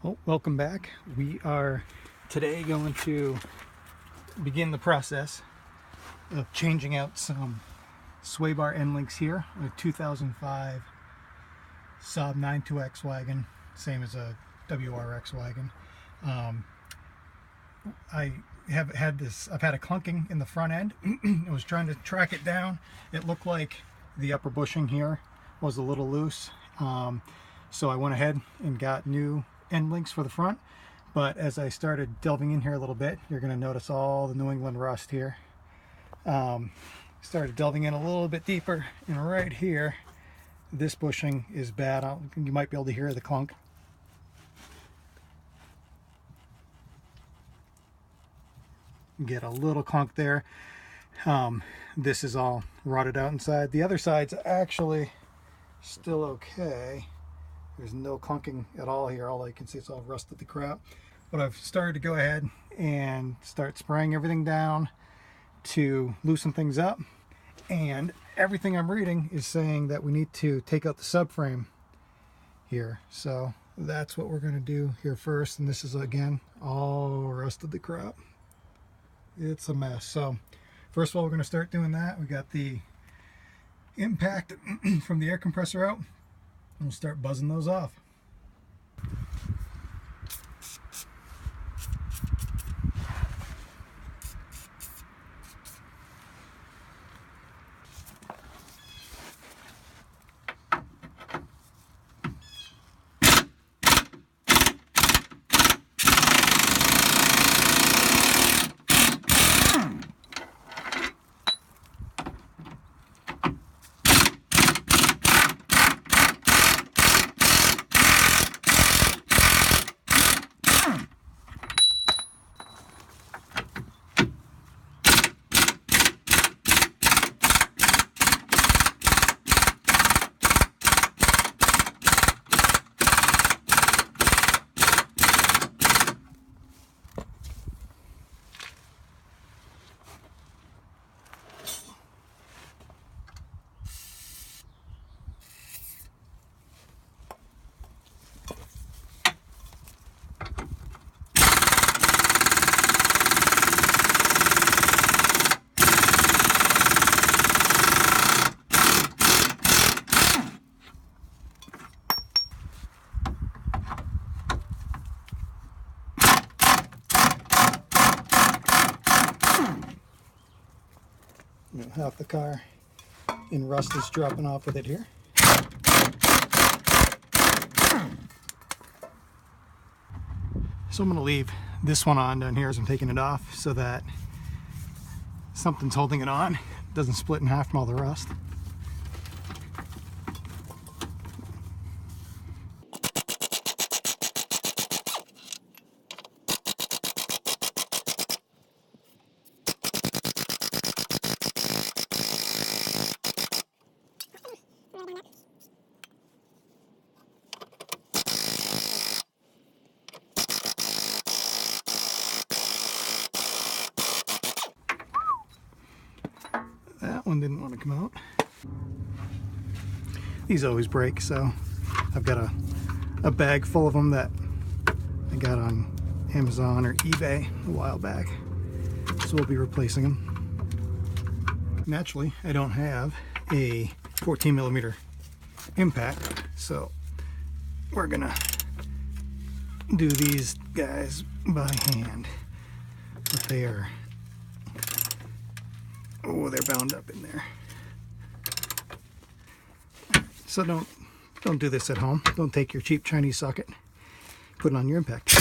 Well, welcome back. We are today going to begin the process of changing out some sway bar end links here on a 2005 Saab 92X wagon, same as a WRX wagon. I've had a clunking in the front end. I was trying to track it down. It looked like the upper bushing here was a little loose. So I went ahead and got new end links for the front, but as I started delving in here a little bit, you're going to notice all the New England rust here. Started delving in a little bit deeper, and right here this bushing is bad. You might be able to hear the clunk. Get a little clunk there. This is all rotted out inside. The other side's actually still okay. There's no clunking at all here. All I can see is all rusted to crap. But I've started to go ahead and start spraying everything down to loosen things up. And everything I'm reading is saying that we need to take out the subframe here. So that's what we're going to do here first. And this is, again, all rusted to crap. It's a mess. So first of all, we're going to start doing that. We got the impact from the air compressor out. We'll start buzzing those off. Half the car in rust is dropping off with it here. So I'm going to leave this one on down here as I'm taking it off so that something's holding it on. It doesn't split in half from all the rust. That one didn't want to come out. These always break, so I've got a bag full of them that I got on Amazon or eBay a while back. So we'll be replacing them. Naturally, I don't have a 14mm impact, so we're gonna do these guys by hand. But they are, oh, they're bound up in there. So don't do this at home. Don't take your cheap Chinese socket, put it on your impact.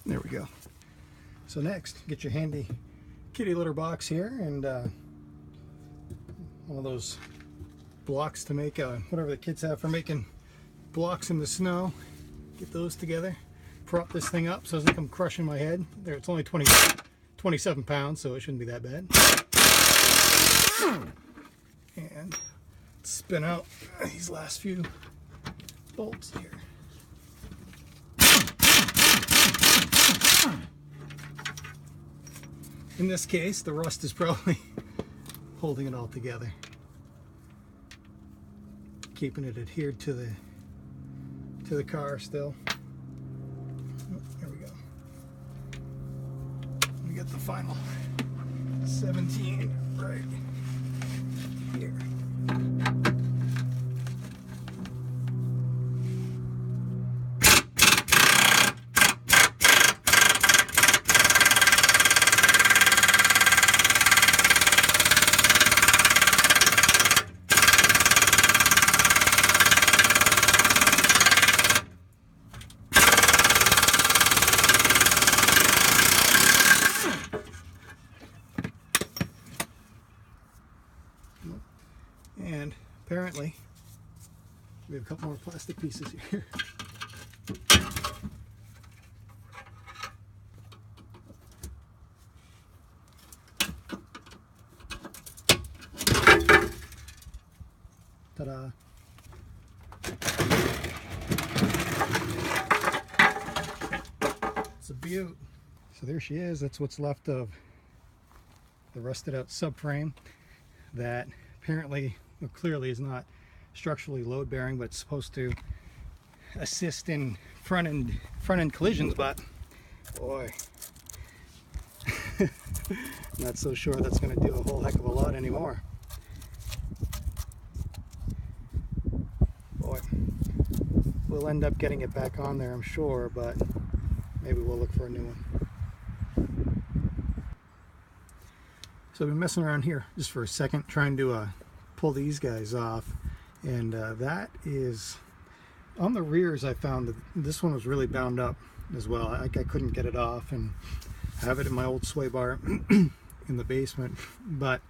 There we go. So next, get your handy kitty litter box here and one of those blocks to make whatever the kids have for making blocks in the snow. Get those together. Prop this thing up so it doesn't come crushing my head. There, it's only 27 pounds, so it shouldn't be that bad. And spin out these last few bolts here. In this case, the rust is probably holding it all together, keeping it adhered to the car still. Oh, there we go. We get the final 17 right here. And apparently we have a couple more plastic pieces here. Ta-da! It's a beaut. So there she is. That's what's left of the rusted out subframe that apparently, well, clearly is not structurally load bearing, but it's supposed to assist in front end collisions. But boy, not so sure that's going to do a whole heck of a lot anymore. Boy, we'll end up getting it back on there, I'm sure, but maybe we'll look for a new one. So I've been messing around here just for a second trying to pull these guys off, and that is on the rears. I found that this one was really bound up as well. I couldn't get it off, and I have it in my old sway bar in the basement. But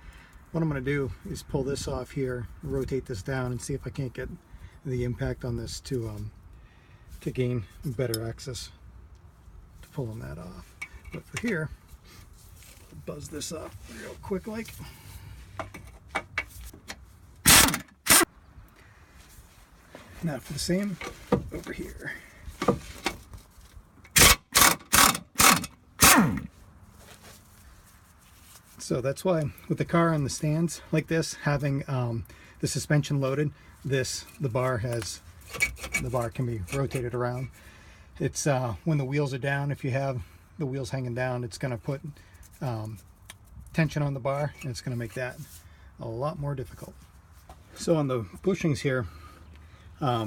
what I'm going to do is pull this off here, rotate this down, and see if I can't get the impact on this to gain better access to pulling that off. But for here, buzz this up real quick like. Now for the same over here. So that's why with the car on the stands like this, having the suspension loaded, the bar can be rotated around. It's when the wheels are down, if you have the wheels hanging down, it's going to put tension on the bar, and it's going to make that a lot more difficult. So on the bushings here,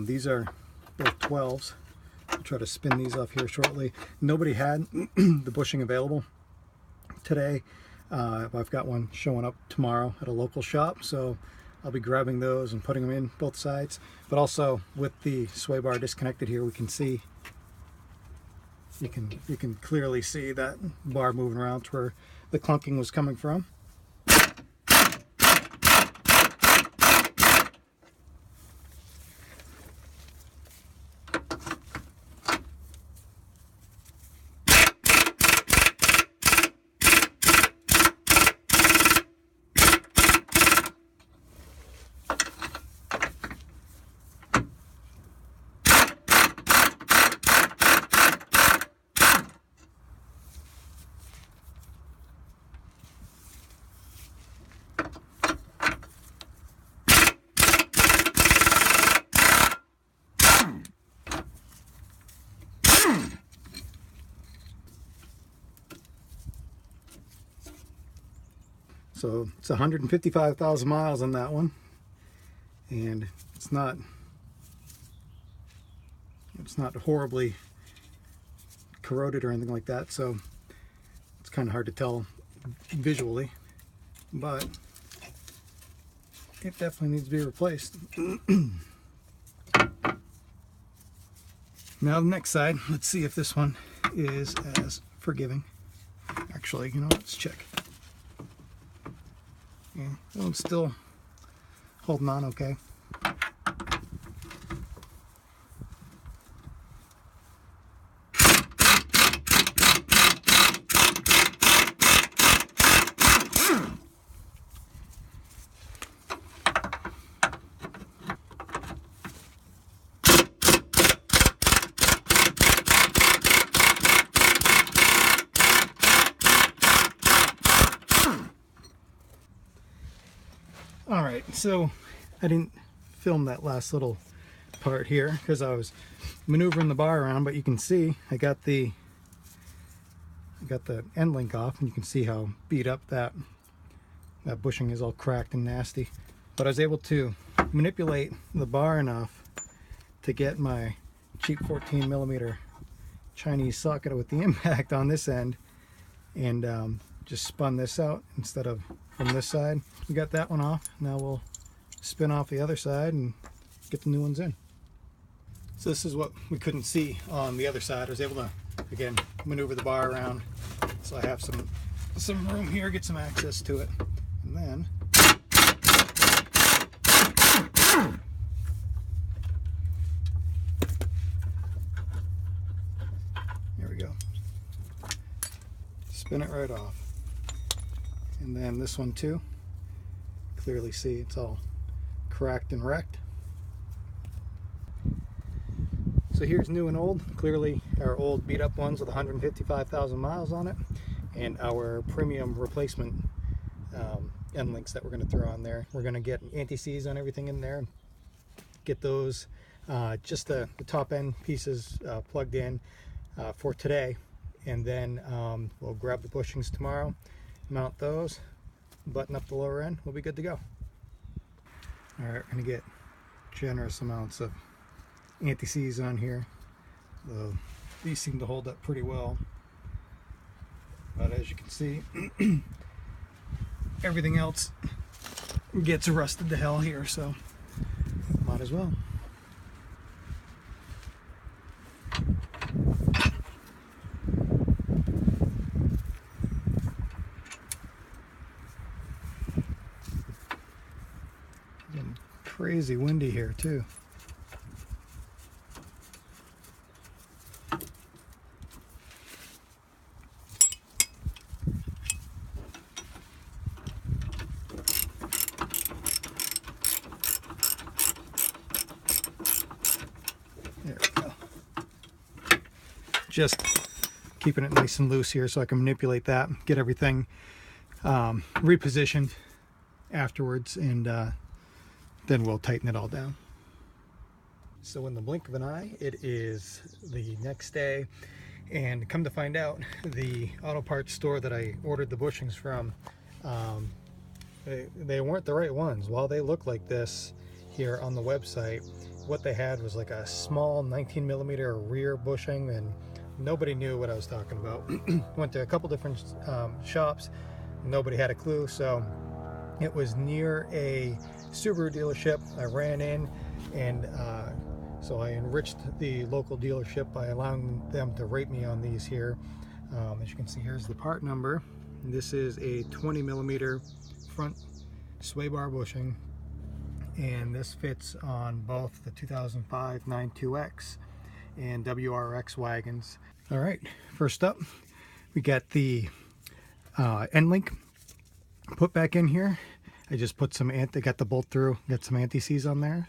these are both 12s. I'll try to spin these off here shortly. Nobody had the bushing available today. I've got one showing up tomorrow at a local shop, so I'll be grabbing those and putting them in both sides. But also with the sway bar disconnected here, we can see, you can clearly see that bar moving around to where the clunking was coming from. So it's 155,000 miles on that one, and it's not horribly corroded or anything like that, so it's kind of hard to tell visually, but it definitely needs to be replaced. Now the next side, let's see if this one is as forgiving. Actually, you know, let's check. Yeah, that one's still holding on okay. All right, so I didn't film that last little part here because I was maneuvering the bar around, but you can see I got the end link off, and you can see how beat up that bushing is, all cracked and nasty. But I was able to manipulate the bar enough to get my cheap 14mm Chinese socket with the impact on this end, and just spun this out instead of from this side. We got that one off. Now we'll spin off the other side and get the new ones in. So this is what we couldn't see on the other side. I was able to, again, maneuver the bar around, so I have some room here, get some access to it. And then there we go. Spin it right off. And then this one too. Clearly see it's all cracked and wrecked. So here's new and old. Clearly our old beat up ones with 155,000 miles on it, and our premium replacement end links that we're going to throw on there. We're going to get anti-seize on everything in there, get those just the top end pieces plugged in for today, and then we'll grab the bushings tomorrow, mount those, button up the lower end, we'll be good to go. All right, we're going to get generous amounts of anti-seize on here. These seem to hold up pretty well, but as you can see, everything else gets rusted to hell here, so might as well. Getting crazy windy here too. There we go. Just keeping it nice and loose here so I can manipulate that, get everything repositioned afterwards, and then we'll tighten it all down. So in the blink of an eye, it is the next day, and come to find out, the auto parts store that I ordered the bushings from, they weren't the right ones. While they look like this here on the website, what they had was like a small 19mm rear bushing, and nobody knew what I was talking about. Went to a couple different shops, nobody had a clue. So it was near a Subaru dealership. I ran in, and so I enriched the local dealership by allowing them to rate me on these here. As you can see, here's the part number. This is a 20mm front sway bar bushing, and this fits on both the 2005 92X and WRX wagons. All right, first up, we got the end link put back in here. I just put some got the bolt through, got some anti-seize on there.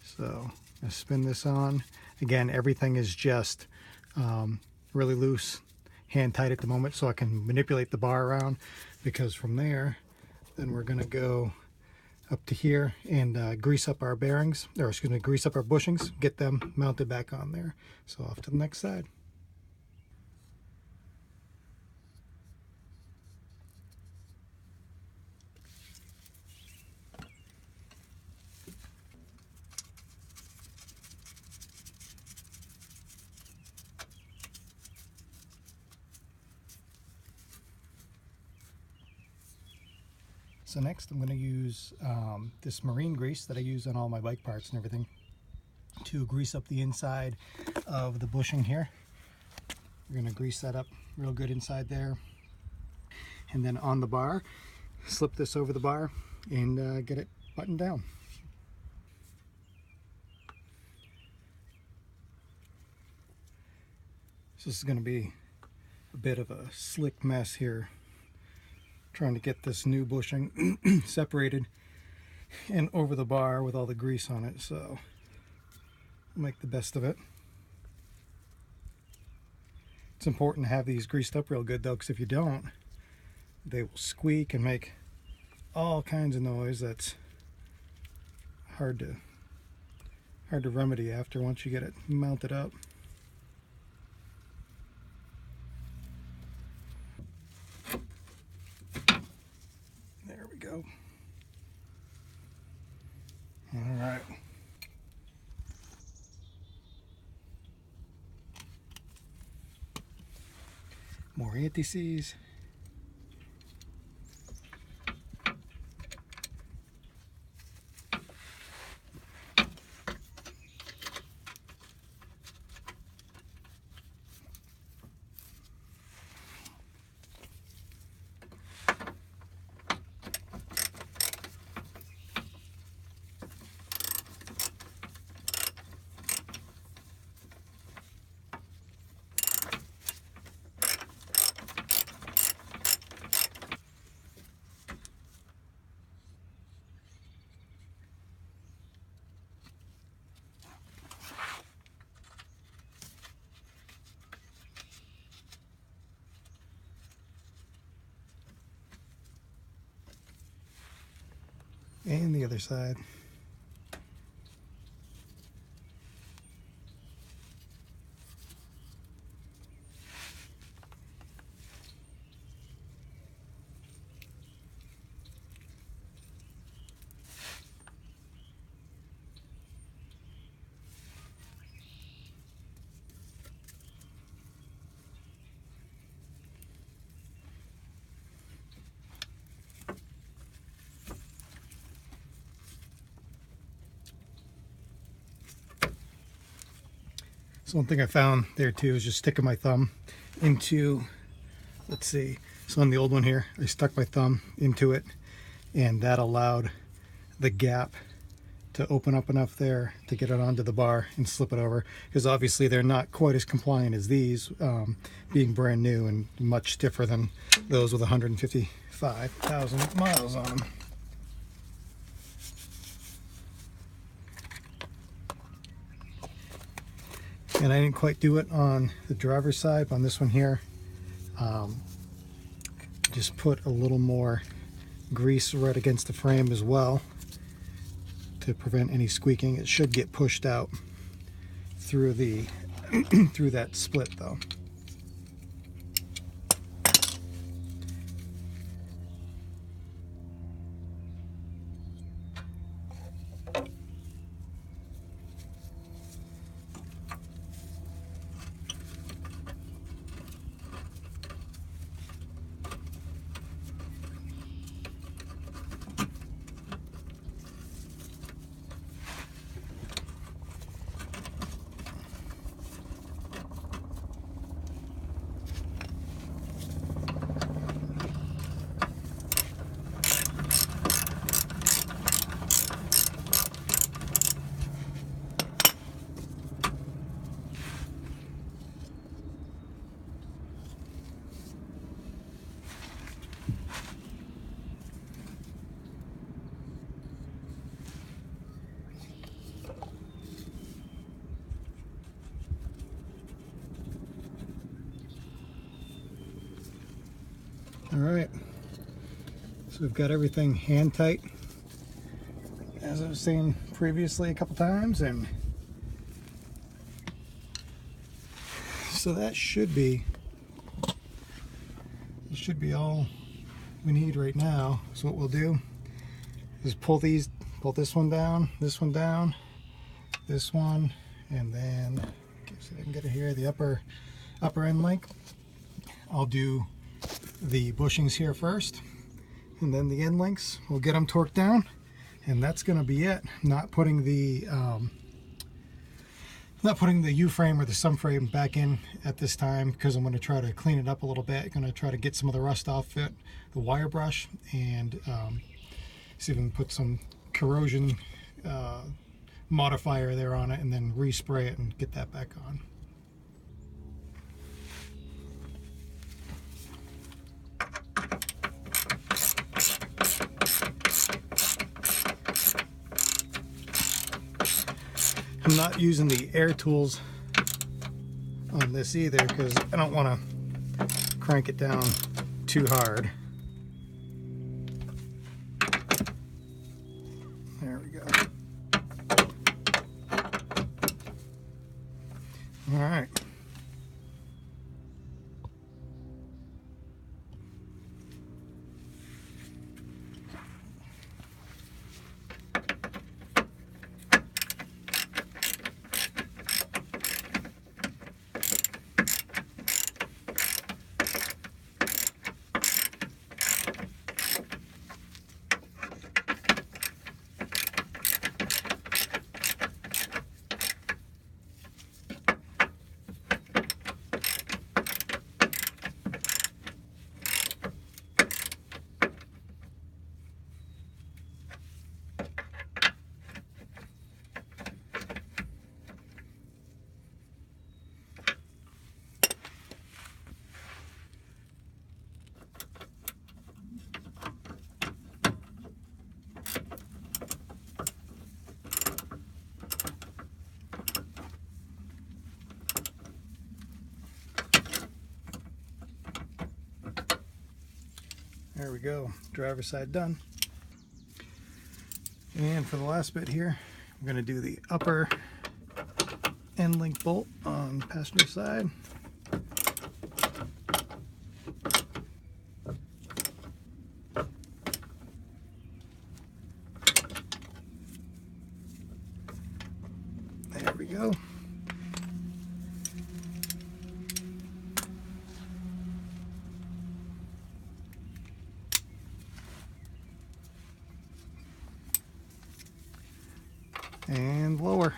So I spin this on. Again, everything is just really loose, hand tight at the moment, so I can manipulate the bar around, because from there, then we're gonna go up to here and grease up our bearings, or excuse me, grease up our bushings, get them mounted back on there. So off to the next side. So next I'm going to use this marine grease that I use on all my bike parts and everything to grease up the inside of the bushing here. We're going to grease that up real good inside there. And then on the bar, slip this over the bar and get it buttoned down. So this is going to be a bit of a slick mess here, trying to get this new bushing separated and over the bar with all the grease on it, so make the best of it. It's important to have these greased up real good though, because if you don't, they will squeak and make all kinds of noise that's hard to remedy after once you get it mounted up. There we go. All right. More anti-seize. And the other side. So one thing I found there too is just sticking my thumb into, let's see, so on the old one here, I stuck my thumb into it, and that allowed the gap to open up enough there to get it onto the bar and slip it over, because obviously they're not quite as compliant as these, being brand new and much stiffer than those with 155,000 miles on them. And I didn't quite do it on the driver's side, but on this one here, just put a little more grease right against the frame as well to prevent any squeaking. It should get pushed out through the through that split though. All right, so we've got everything hand tight, as I was saying previously a couple times, and so that should be all we need right now. So what we'll do is pull this one down, this one down, this one, and then see if I can get it here, the upper end link. I'll do the bushings here first, and then the end links. We'll get them torqued down, and that's going to be it. Not putting the U-frame or the subframe back in at this time, because I'm going to try to clean it up a little bit. Going to try to get some of the rust off it, the wire brush, and see if we can put some corrosion modifier there on it, and then respray it and get that back on. I'm not using the air tools on this either, because I don't want to crank it down too hard. There we go. go, driver's side done. And for the last bit here, I'm going to do the upper end link bolt on passenger side. There we go. And lower.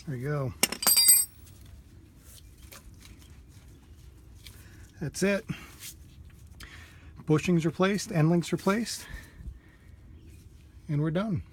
There we go. That's it. Bushings replaced, end links replaced, and we're done.